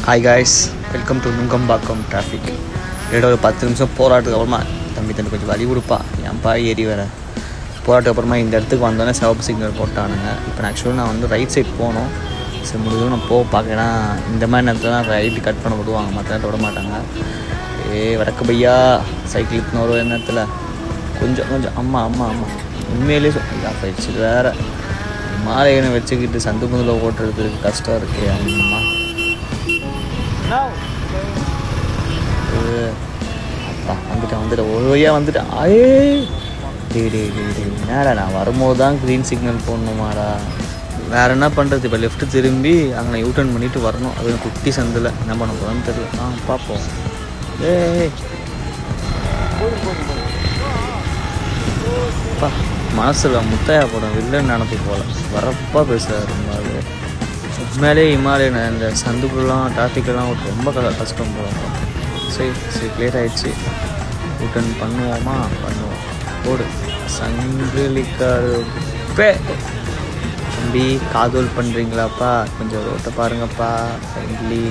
Hi guys, welcome to Nungambakkam traffic. ஒரு 10 நிமிஷம் போராட்டத்துக்கு அப்புறமா தம்பி கொஞ்சம் வழி கொடுப்பா, ஏன்ப்பா ஏறி வர. போராட்டத்துக்கு அப்புறமா இந்த இடத்துக்கு வந்தோடனே சிவப்பு சிக்னல் போட்டானுங்க. இப்போ நான் வந்து ரைட் சைட் போகணும். சரி, முடியும் நான் பார்க்கேன்னா இந்த மாதிரி நேரத்தில் தான் ரைட்டு கட் பண்ண விடுவாங்க, மற்ற நேரத்தை விட மாட்டாங்க. வடக்கு பையா சைக்கிள் இத்தனை ஒரு நேரத்தில் கொஞ்சம் அம்மா உண்மையிலே போயிடுச்சு. வேறு மாலையனை வச்சுக்கிட்டு சந்து முதல்ல ஓட்டுறதுக்கு கஷ்டம் இருக்கு. அம்மா அப்பா வந்துட்டேன் ஒரு வழியாக வந்துட்டேன். என்னடா நான் வரும்போது தான் க்ரீன் சிக்னல் போடணுமாடா, வேறு என்ன பண்ணுறது. இப்போ லெஃப்ட்டு திரும்பி அங்கே யூட்டர்ன் பண்ணிவிட்டு வரணும். அது குட்டி சந்தில் என்ன பண்ண போகிறோன்னு தெரியல. பார்ப்போம். அப்பா மனசில் முத்தையா படம் வில்லன் நினப்பு போல் வரப்பா பேசுகிறார். ரொம்ப அது உண்மையிலே இமாலயன் இந்த சந்துக்குலாம் டிராஃபிக்கெல்லாம் ரொம்ப கஷ்டம் போகிறோம். சரி கிளியர் ஆகிடுச்சு. ரிட்டர்ன் பண்ணுவோம். போடு சங்கிலிக்காரு தம்பி, காதல் பண்ணுறீங்களாப்பா? கொஞ்சம் ரோட்டை பாருங்கப்பா. சங்கிலி